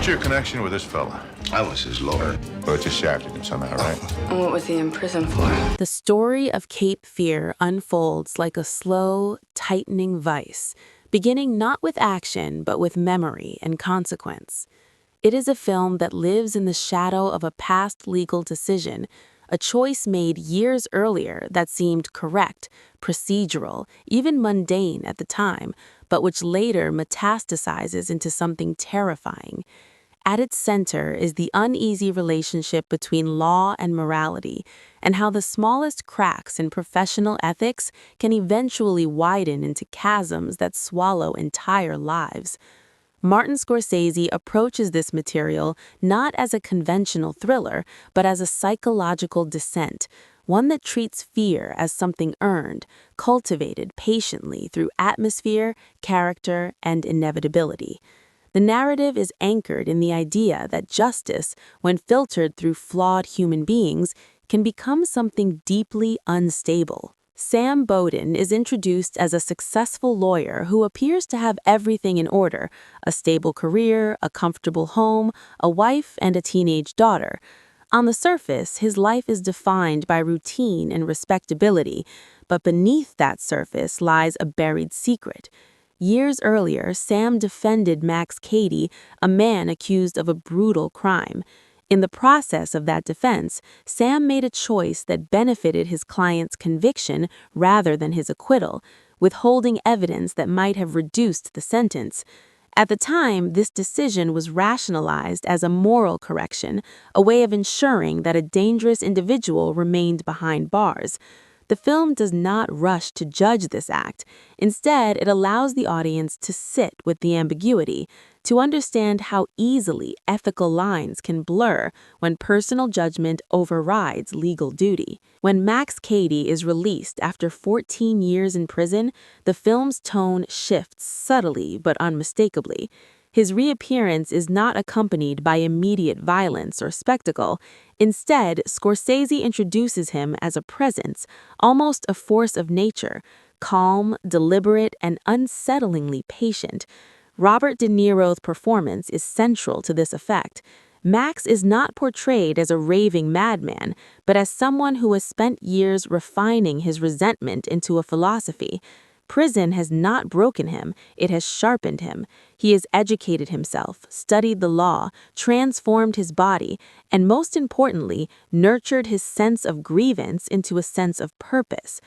What's your connection with this fella? I was his lawyer. Well, it just shafted him somehow, right? And what was he in prison for? The story of Cape Fear unfolds like a slow, tightening vice, beginning not with action, but with memory and consequence. It is a film that lives in the shadow of a past legal decision, a choice made years earlier that seemed correct, procedural, even mundane at the time, but which later metastasizes into something terrifying. At its center is the uneasy relationship between law and morality, and how the smallest cracks in professional ethics can eventually widen into chasms that swallow entire lives. Martin Scorsese approaches this material not as a conventional thriller, but as a psychological descent, one that treats fear as something earned, cultivated patiently through atmosphere, character, and inevitability. The narrative is anchored in the idea that justice, when filtered through flawed human beings, can become something deeply unstable. Sam Bowden is introduced as a successful lawyer who appears to have everything in order: a stable career, a comfortable home, a wife, and a teenage daughter. On the surface, his life is defined by routine and respectability, but beneath that surface lies a buried secret. Years earlier, Sam defended Max Cady, a man accused of a brutal crime. In the process of that defense, Sam made a choice that benefited his client's conviction rather than his acquittal, withholding evidence that might have reduced the sentence. At the time, this decision was rationalized as a moral correction, a way of ensuring that a dangerous individual remained behind bars. The film does not rush to judge this act. Instead, it allows the audience to sit with the ambiguity, to understand how easily ethical lines can blur when personal judgment overrides legal duty. When Max Cady is released after 14 years in prison, the film's tone shifts subtly but unmistakably. His reappearance is not accompanied by immediate violence or spectacle. Instead, Scorsese introduces him as a presence, almost a force of nature, calm, deliberate, and unsettlingly patient. Robert De Niro's performance is central to this effect. Max is not portrayed as a raving madman, but as someone who has spent years refining his resentment into a philosophy. Prison has not broken him, it has sharpened him. He has educated himself, studied the law, transformed his body, and most importantly, nurtured his sense of grievance into a sense of purpose.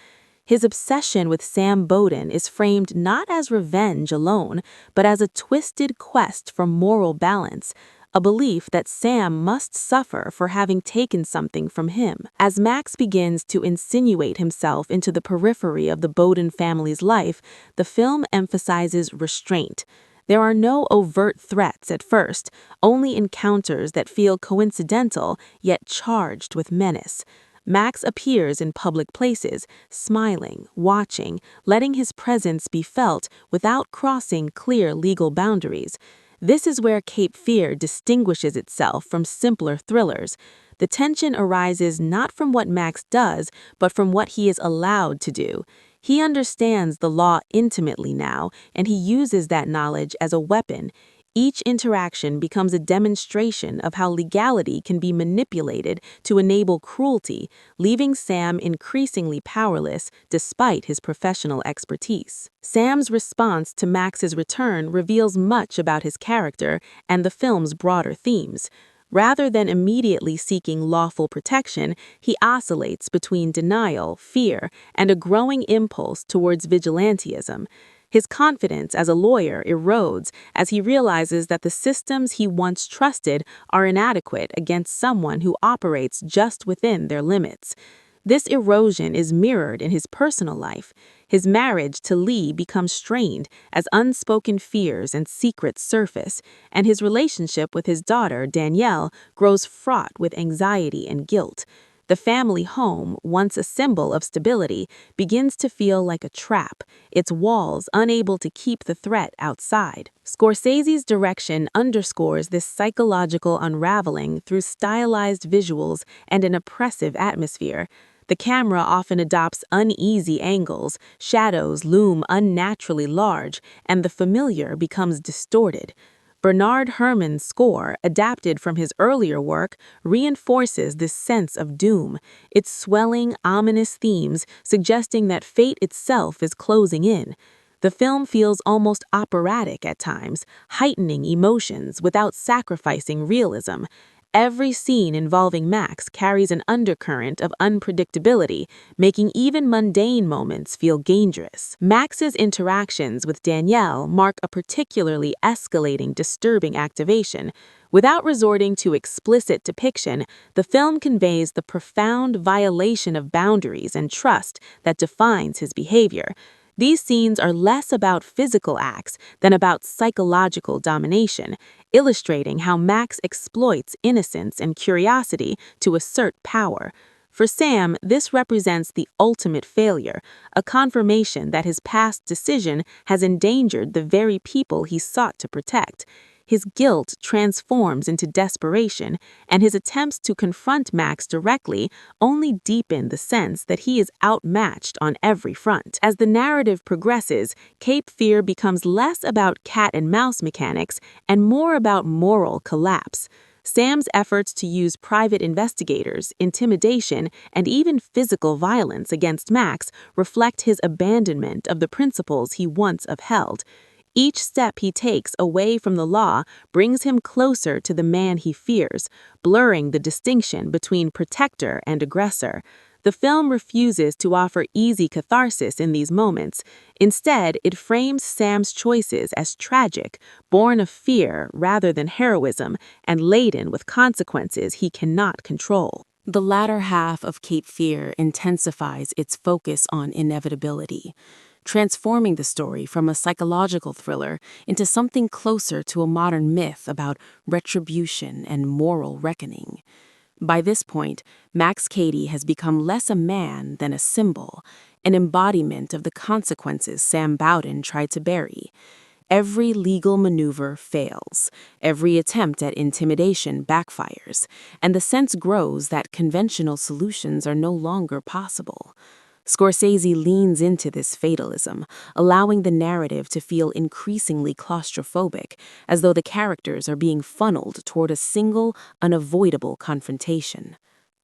His obsession with Sam Bowden is framed not as revenge alone, but as a twisted quest for moral balance, a belief that Sam must suffer for having taken something from him. As Max begins to insinuate himself into the periphery of the Bowden family's life, the film emphasizes restraint. There are no overt threats at first, only encounters that feel coincidental yet charged with menace. Max appears in public places, smiling, watching, letting his presence be felt without crossing clear legal boundaries. This is where Cape Fear distinguishes itself from simpler thrillers. The tension arises not from what Max does, but from what he is allowed to do. He understands the law intimately now, and he uses that knowledge as a weapon. Each interaction becomes a demonstration of how legality can be manipulated to enable cruelty, leaving Sam increasingly powerless despite his professional expertise. Sam's response to Max's return reveals much about his character and the film's broader themes. Rather than immediately seeking lawful protection, he oscillates between denial, fear, and a growing impulse towards vigilantism. His confidence as a lawyer erodes as he realizes that the systems he once trusted are inadequate against someone who operates just within their limits. This erosion is mirrored in his personal life. His marriage to Lee becomes strained as unspoken fears and secrets surface, and his relationship with his daughter, Danielle, grows fraught with anxiety and guilt. The family home, once a symbol of stability, begins to feel like a trap, its walls unable to keep the threat outside. Scorsese's direction underscores this psychological unraveling through stylized visuals and an oppressive atmosphere. The camera often adopts uneasy angles, shadows loom unnaturally large, and the familiar becomes distorted. Bernard Herrmann's score, adapted from his earlier work, reinforces this sense of doom, its swelling, ominous themes suggesting that fate itself is closing in. The film feels almost operatic at times, heightening emotions without sacrificing realism. Every scene involving Max carries an undercurrent of unpredictability, making even mundane moments feel dangerous. Max's interactions with Danielle mark a particularly escalating, disturbing activation. Without resorting to explicit depiction, the film conveys the profound violation of boundaries and trust that defines his behavior. These scenes are less about physical acts than about psychological domination, illustrating how Max exploits innocence and curiosity to assert power. For Sam, this represents the ultimate failure, a confirmation that his past decision has endangered the very people he sought to protect. His guilt transforms into desperation, and his attempts to confront Max directly only deepen the sense that he is outmatched on every front. As the narrative progresses, Cape Fear becomes less about cat-and-mouse mechanics and more about moral collapse. Sam's efforts to use private investigators, intimidation, and even physical violence against Max reflect his abandonment of the principles he once upheld. Each step he takes away from the law brings him closer to the man he fears, blurring the distinction between protector and aggressor. The film refuses to offer easy catharsis in these moments. Instead, it frames Sam's choices as tragic, born of fear rather than heroism, and laden with consequences he cannot control. The latter half of Cape Fear intensifies its focus on inevitability, transforming the story from a psychological thriller into something closer to a modern myth about retribution and moral reckoning. By this point, Max Cady has become less a man than a symbol, an embodiment of the consequences Sam Bowden tried to bury. Every legal maneuver fails, every attempt at intimidation backfires, and the sense grows that conventional solutions are no longer possible. Scorsese leans into this fatalism, allowing the narrative to feel increasingly claustrophobic, as though the characters are being funneled toward a single, unavoidable confrontation.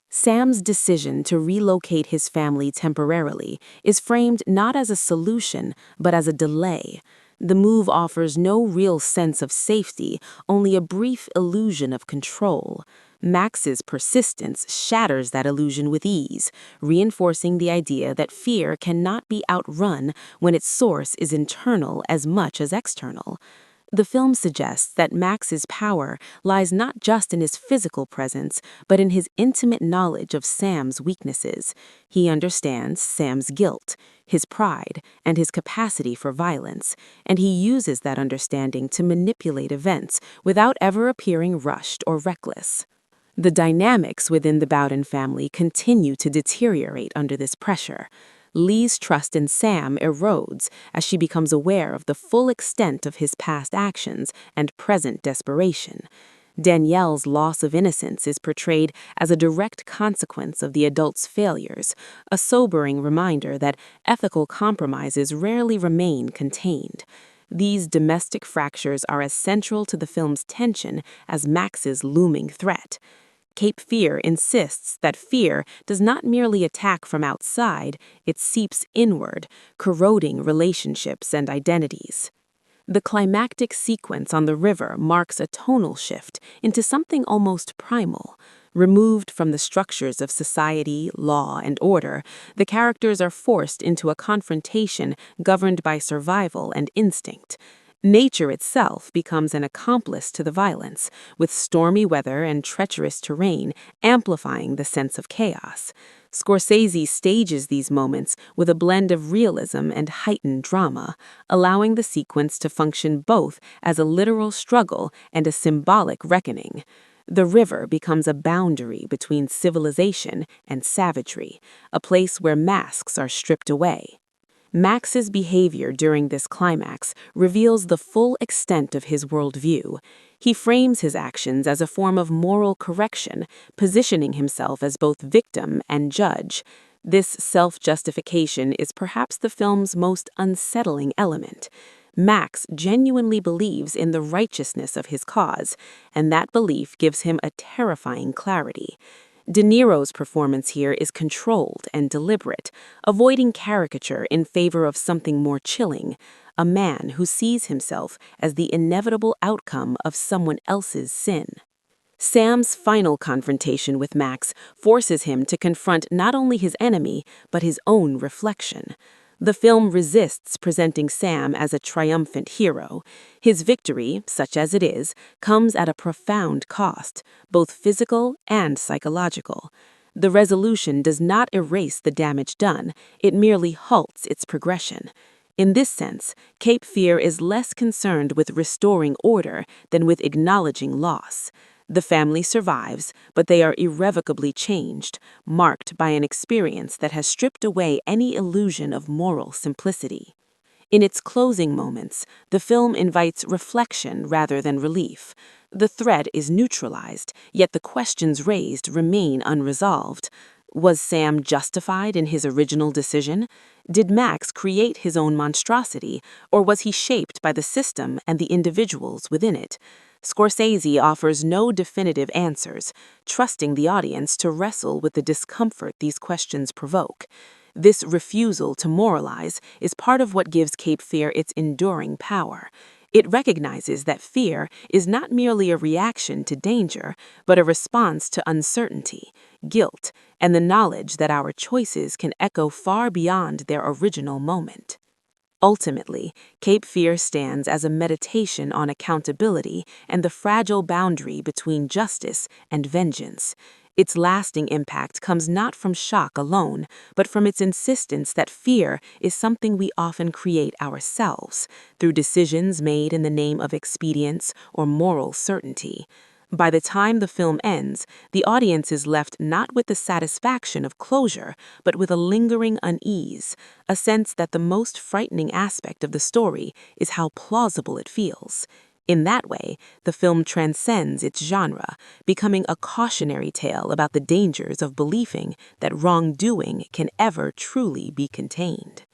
Sam's decision to relocate his family temporarily is framed not as a solution, but as a delay. The move offers no real sense of safety, only a brief illusion of control. Max's persistence shatters that illusion with ease, reinforcing the idea that fear cannot be outrun when its source is internal as much as external. The film suggests that Max's power lies not just in his physical presence, but in his intimate knowledge of Sam's weaknesses. He understands Sam's guilt, his pride, and his capacity for violence, and he uses that understanding to manipulate events without ever appearing rushed or reckless. The dynamics within the Bowden family continue to deteriorate under this pressure. Lee's trust in Sam erodes as she becomes aware of the full extent of his past actions and present desperation. Danielle's loss of innocence is portrayed as a direct consequence of the adult's failures, a sobering reminder that ethical compromises rarely remain contained. These domestic fractures are as central to the film's tension as Max's looming threat. Cape Fear insists that fear does not merely attack from outside, it seeps inward, corroding relationships and identities. The climactic sequence on the river marks a tonal shift into something almost primal. Removed from the structures of society, law, and order, the characters are forced into a confrontation governed by survival and instinct. Nature itself becomes an accomplice to the violence, with stormy weather and treacherous terrain amplifying the sense of chaos. Scorsese stages these moments with a blend of realism and heightened drama, allowing the sequence to function both as a literal struggle and a symbolic reckoning. The river becomes a boundary between civilization and savagery, a place where masks are stripped away. Max's behavior during this climax reveals the full extent of his worldview. He frames his actions as a form of moral correction, positioning himself as both victim and judge. This self-justification is perhaps the film's most unsettling element. Max genuinely believes in the righteousness of his cause, and that belief gives him a terrifying clarity. De Niro's performance here is controlled and deliberate, avoiding caricature in favor of something more chilling, a man who sees himself as the inevitable outcome of someone else's sin. Sam's final confrontation with Max forces him to confront not only his enemy, but his own reflection. The film resists presenting Sam as a triumphant hero. His victory, such as it is, comes at a profound cost, both physical and psychological. The resolution does not erase the damage done, it merely halts its progression. In this sense, Cape Fear is less concerned with restoring order than with acknowledging loss. The family survives, but they are irrevocably changed, marked by an experience that has stripped away any illusion of moral simplicity. In its closing moments, the film invites reflection rather than relief. The threat is neutralized, yet the questions raised remain unresolved. Was Sam justified in his original decision? Did Max create his own monstrosity, or was he shaped by the system and the individuals within it? Scorsese offers no definitive answers, trusting the audience to wrestle with the discomfort these questions provoke. This refusal to moralize is part of what gives Cape Fear its enduring power. It recognizes that fear is not merely a reaction to danger, but a response to uncertainty, guilt, and the knowledge that our choices can echo far beyond their original moment. Ultimately, Cape Fear stands as a meditation on accountability and the fragile boundary between justice and vengeance. Its lasting impact comes not from shock alone, but from its insistence that fear is something we often create ourselves, through decisions made in the name of expedience or moral certainty. By the time the film ends, the audience is left not with the satisfaction of closure, but with a lingering unease, a sense that the most frightening aspect of the story is how plausible it feels. In that way, the film transcends its genre, becoming a cautionary tale about the dangers of believing that wrongdoing can ever truly be contained.